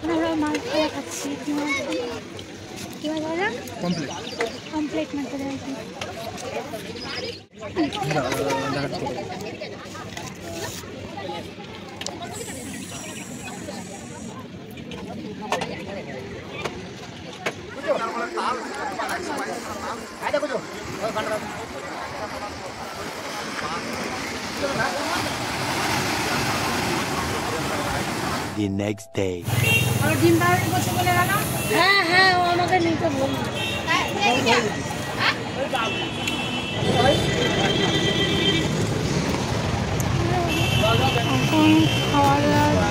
আমরা মাছ খাওয়া খাচ্ছি কি বলে কমপ্লিট মাছ The next day. হ্যাঁ হ্যাঁ ও আমাকে নিতে বলল খাওয়া দাওয়া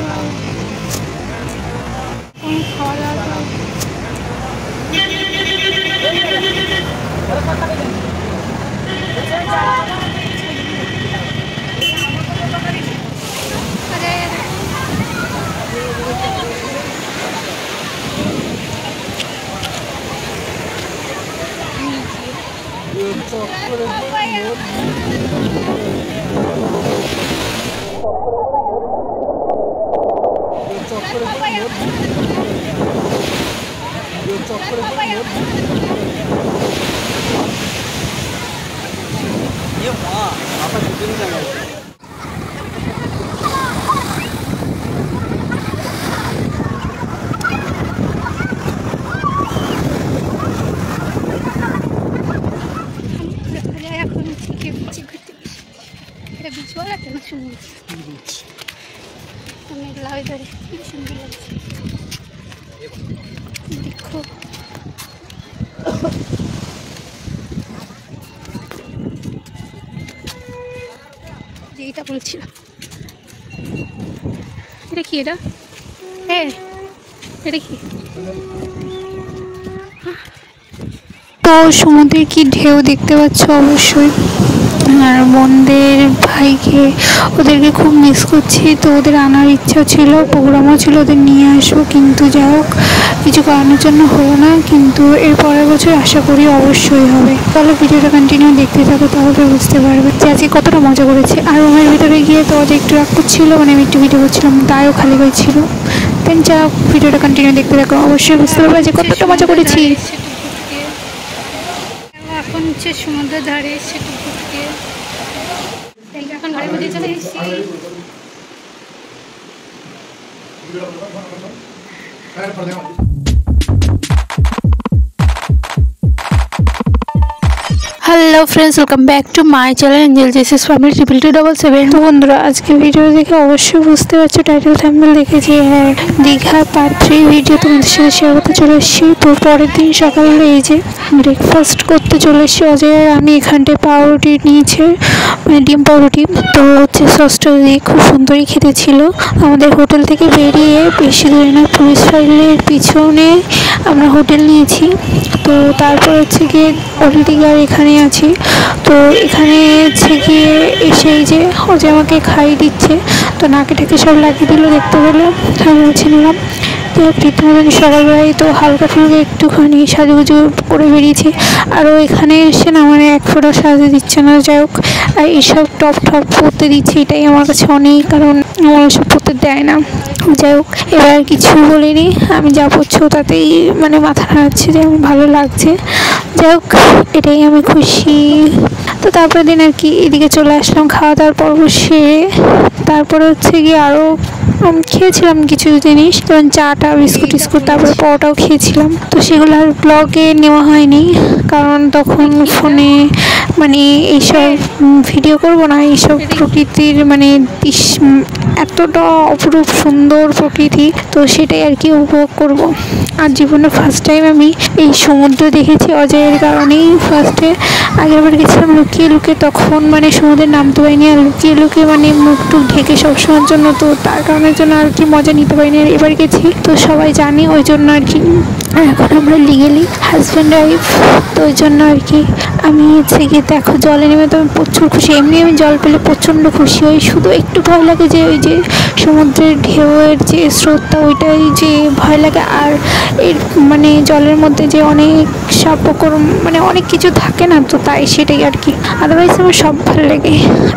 देखो যেটা বলছিলাম এটা কি এটা এটা কি তো সমুদ্রের কি ঢেউ দেখতে পাচ্ছ অবশ্যই আর বোনদের ভাইকে ওদেরকে খুব মিস করছি তো ওদের আনার ইচ্ছা ছিল প্রোগ্রামও ছিল ওদের নিয়ে আসবো কিন্তু যাই হোক কিছু কারণের জন্য হলো না কিন্তু এর পরের বছর আশা করি অবশ্যই হবে তাহলে ভিডিওটা কন্টিনিউ দেখতে থাকো তাহলে বুঝতে পারবে যে আজকে কতটা মজা করেছে আর রুমের ভিতরে গিয়ে তো যে একটু রাগ করছিল মানে আমি একটু ভিডিও করছিলাম তাইও খালি হয়েছিল দেন যা ভিডিওটা কন্টিনিউ দেখতে থাকো অবশ্যই বুঝতে পারবে যে কতটা মজা করেছি এখন হচ্ছে সমুদ্রের ধারে এসে ঘুরতে এখন ঘরের মধ্যে চলে এসেছি hello friends welcome back to my channel Angel জেসিস ফ্যামিলি 2277 তো বন্ধুরা আজকে ভিডিও দেখে অবশ্যই বুঝতে পারছো টাইটেল থাম্বনেল দেখে যে হ্যাঁ দীঘা পার্ট 3 ভিডিও তোমাদের সাথে শেয়ার করতে চলে এসেছি তো পরের দিন সকালে এই যে ব্রেকফাস্ট করতে চলে এসেছি অজয় আমি এখানটায় পাউরুটি নিয়েছে মানে ডিম পাউরুটি তো হচ্ছে সসটা দিয়ে খুব সুন্দরই খেতে ছিল আমাদের হোটেল থেকে বেরিয়ে বেশি দূরে না পুলিশ ফাইলের পিছনে আমরা হোটেল নিয়েছি তো তারপর হচ্ছে গিয়ে অলরেডি আর এখানে আছি তো এখানে হচ্ছে গিয়ে এসেই যে ও যে আমাকে খাইয়ে দিচ্ছে তো নাকে ঠেকে সব লাগিয়ে দিল দেখতে পেলে আমি হচ্ছে নিলাম তো রীতিমতন সকালবেলায় তো হালকা ফুলকা একটুখানি সাজুগুজু করে বেরিয়েছি আরও এখানে এসে না মানে এক ফোঁটা সাজতে দিচ্ছে না যাই হোক আর এইসব টপ পরতে দিচ্ছে এটাই আমার কাছে অনেক কারণ আমার এসব পরতে দেয় না যাই হোক এবার কিছু বলিনি আমি যা পড়ছো তাতেই মানে মাথা নাড়াচ্ছে যে আমার ভালো লাগছে যাই হোক এটাই আমি খুশি তো তারপরে দিন আর কি এদিকে চলে আসলাম খাওয়া দাওয়ার পর্ব সেরে তারপরে হচ্ছে গিয়ে আরও খেয়েছিলাম কিছু জিনিস যেমন চাটা বিস্কুট তারপরে পরোটাও খেয়েছিলাম তো সেগুলো আর ব্লগে নেওয়া হয়নি কারণ তখন ফোনে মানে এইসব ভিডিও করব না এইসব প্রকৃতির মানে এতটা অপরূপ সুন্দর প্রকৃতি তো সেটাই আর কি উপভোগ করব আর জীবনে ফার্স্ট টাইম আমি এই সমুদ্র দেখেছি অজয়ের কারণেই ফার্স্টে আগেরবার গেছিলাম লুকিয়ে তখন মানে সমুদ্রে নামতে পারিনি আর লুকিয়ে মানে মুখ টুক ঢেকে সবসময়ের জন্য তো তার কারণের জন্য আর কি মজা নিতে পারিনি আর এবার গেছি তো সবাই জানি ওই জন্য আর কি আর এখন আমরা লিগেলি হাজব্যান্ড ওয়াইফ, তো ওই জন্য আর কি আমি হচ্ছে গিয়ে দেখো জলে নেমে তো আমি প্রচুর খুশি। এমনি আমি জল পেলে প্রচণ্ড খুশি হই, শুধু একটু ভয় লাগে যে ওই যে সমুদ্রের ঢেউয়ের যে স্রোতটা ওইটাই যে ভয় লাগে, আর এর মানে জলের মধ্যে যে অনেক সাপ মানে অনেক কিছু থাকে না, তো তাই সেটাই আর কি। আদারওয়াইজ আমার সব ভালো লাগে।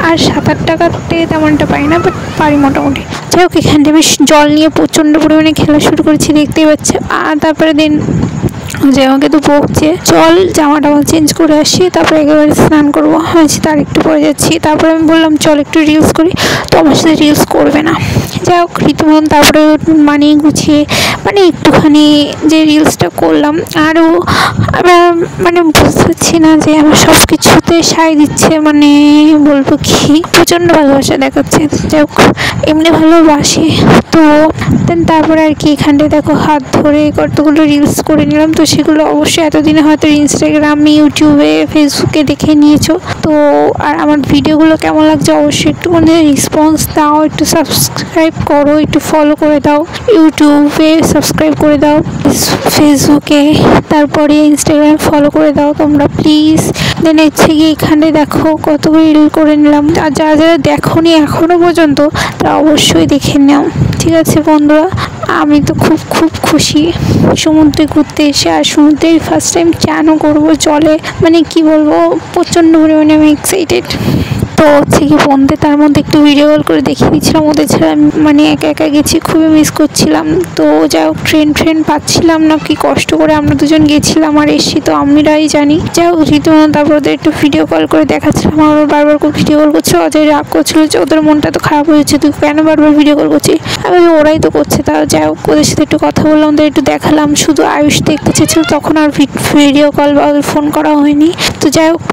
আর সাঁতারটা কাটতে তেমনটা পারি না, বাট পারি মোটামুটি। যাই হোক, এখানটা আমি জল নিয়ে প্রচণ্ড পরিমাণে খেলা শুরু করেছি, দেখতেই পাচ্ছি। আর তারপরে দিন যে আমাকে তো বকছে, চল জামাটা চেঞ্জ করে আসি, তারপরে একেবারে স্নান করবো। হয়েছে তার একটু পরে যাচ্ছি। তারপরে আমি বললাম চল একটু রিলস করি, তো আমার সাথে রিলস করবে না। যাই হোক রীতিমতন তারপরে মানিয়ে গুছিয়ে মানে একটুখানি যে রিলসটা করলাম। আরও আমার মানে বুঝতে পারছি না যে আমার সব কিছুতে সায় দিচ্ছে, মানে বলবো কি প্রচণ্ড ভালোবাসা দেখাচ্ছে। যাই হোক এমনি ভালোবাসি তো। দেন তারপরে আর কি এখানটায় দেখো হাত ধরে কতগুলো রিলস করে নিলাম। তো সেগুলো অবশ্যই এতদিনে হয়তো ইনস্টাগ্রাম, ইউটিউবে, ফেসবুকে দেখে নিয়েছো। তো আর আমার ভিডিওগুলো কেমন লাগছে অবশ্যই একটু মানে রেসপন্স দাও, একটু সাবস্ক্রাইব করো, একটু ফলো করে দাও, ইউটিউবে সাবস্ক্রাইব করে দাও, ফেসবুকে তারপরে ইনস্টাগ্রামে ফলো করে দাও তোমরা প্লিজ। দেন হচ্ছে গিয়ে এখানে দেখো কতগুলো রিল করে নিলাম। আর যারা যারা দেখোনি এখনও পর্যন্ত তারা অবশ্যই দেখে নাও, ঠিক আছে বন্ধুরা। আমি তো খুব খুব খুশি সমুদ্রে ঘুরতে এসে। আর সমুদ্রে ফার্স্ট টাইম চানও করবো জলে, মানে কি বলবো প্রচণ্ড পরিমাণে আমি এক্সাইটেড। তো হচ্ছে কি বন্ধুদের তার মধ্যে একটু ভিডিও কল করে দেখিয়ে দিচ্ছিলাম, ওদের ছাড়া আমি মানে একা একা গেছি, খুবই মিস করছিলাম। তো যাই হোক ট্রেন পাচ্ছিলাম না, কি কষ্ট করে আমরা দুজন গেছিলাম আর এসছি তো আমরাই জানি। যাই হোক রীতিমতো তারপর ওদের একটু ভিডিও কল করে দেখাচ্ছিলাম। আমার বারবার করে ভিডিও কল করছে, অজয় রাগ করছিল যে ওদের মনটা তো খারাপ হয়েছে, তুই কেন বারবার ভিডিও কল করছিস। আমি ওরাই তো করছে, তাও যাই হোক ওদের সাথে একটু কথা বললাম, ওদের একটু দেখালাম। শুধু আয়ুষ দেখতে চেয়েছিল, তখন আর ভিডিও কল বা ওদের ফোন করা হয়নি। তো যাই হোক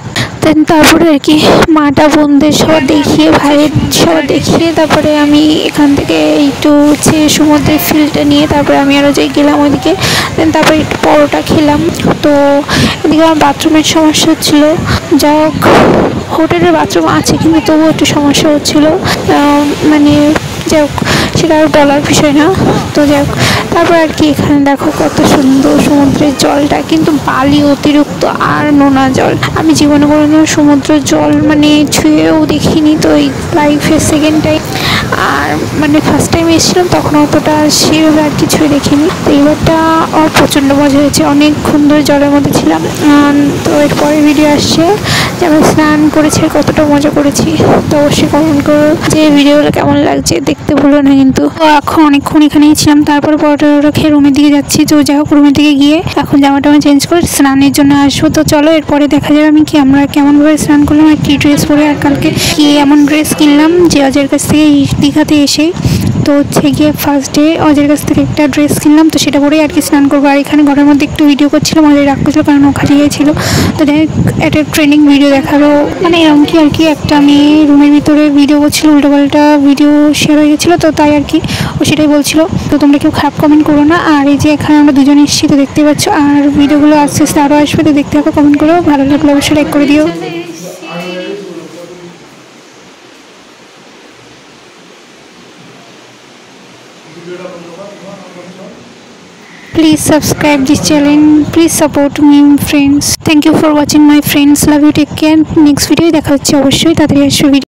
দেন তারপরে আর কি মাটা বোনদের সব দেখিয়ে, ভাইয়ের সব দেখিয়ে তারপরে আমি এখান থেকে একটু হচ্ছে সমুদ্রের ফিলটা নিয়ে তারপরে আমি আরও যাই গেলাম ওইদিকে। দেন তারপরে একটু পরোটা খেলাম। তো এদিকে আমার বাথরুমের সমস্যা হচ্ছিলো। যাই হোক হোটেলের বাথরুম আছে কিন্তু তবুও একটু সমস্যা হচ্ছিলো, মানে যাই হোক সেটা আর বলার বিষয় না। তো যাই হোক তারপর আর কি এখানে দেখো কত সুন্দর সমুদ্রের জলটা, কিন্তু বালি অতিরিক্ত আর নোনা জল। আমি জীবনে কোনোদিন সমুদ্রের জল মানে ছুঁয়েও দেখিনি, তো এই লাইফের সেকেন্ড টাইম। আর মানে ফার্স্ট টাইম এসেছিলাম তখন অতটা সেভাবে আর কিছুই দেখিনি। তো এবারটা আমার প্রচণ্ড মজা হয়েছে, অনেকক্ষণ ধরে জলের মধ্যে ছিলাম। তো এরপরে ভিডিও আসছে যে আমি স্নান করেছি আর কতটা মজা করেছি। তো অবশ্যই কমেন্ট করো যে ভিডিওগুলো কেমন লাগছে, দেখতে ভুলো না কিন্তু। তো এখন অনেকক্ষণ এখানেই ছিলাম, তারপরে পরোটা খেয়ে রুমের দিকে যাচ্ছি। তো যাই হোক রুমের দিকে গিয়ে এখন জামাটা চেঞ্জ করে স্নানের জন্য আসবো। তো চলো এরপরে দেখা যাবে আমি কি আমরা কেমনভাবে স্নান করলাম আর কী ড্রেস পরে, আর কালকে কি এমন ড্রেস কিনলাম যে অজয়ের কাছ থেকে দীঘাতে এসে। তো হচ্ছে গিয়ে ফার্স্ট ডে অজয়ের কাছ থেকে একটা ড্রেস কিনলাম, তো সেটা পরেই আর কি স্নান করবো। আর এখানে ঘরের মধ্যে একটু ভিডিও করছিলাম, অজয় রাগ করছিল কারণ ও হারিয়েছিল। তো একটা ট্রেনিং ভিডিও দেখালো, মানে এরকম কি আর কি একটা আমি রুমের ভিতরে ভিডিও করছিল, উল্টোপাল্টা ভিডিও শেয়ার হয়ে গেছিলো, তো তাই আর কি ও সেটাই বলছিল। তো তোমরা কেউ খারাপ কমেন্ট করো না। আর এই যে এখানে আমরা দুজনে এসেছি তো দেখতে পাচ্ছ, আর ভিডিওগুলো আস্তে আস্তে আরও আসবে, তো দেখতে থাকো, কমেন্ট করো, ভালো লাগলে অবশ্যই লাইক করে দিও। Please subscribe this channel, please support me friends. Thank you for watching my friends, love you, take care. Next video দেখা হচ্ছে অবশ্যই, তাড়াতাড়ি আসবে ভিডিও।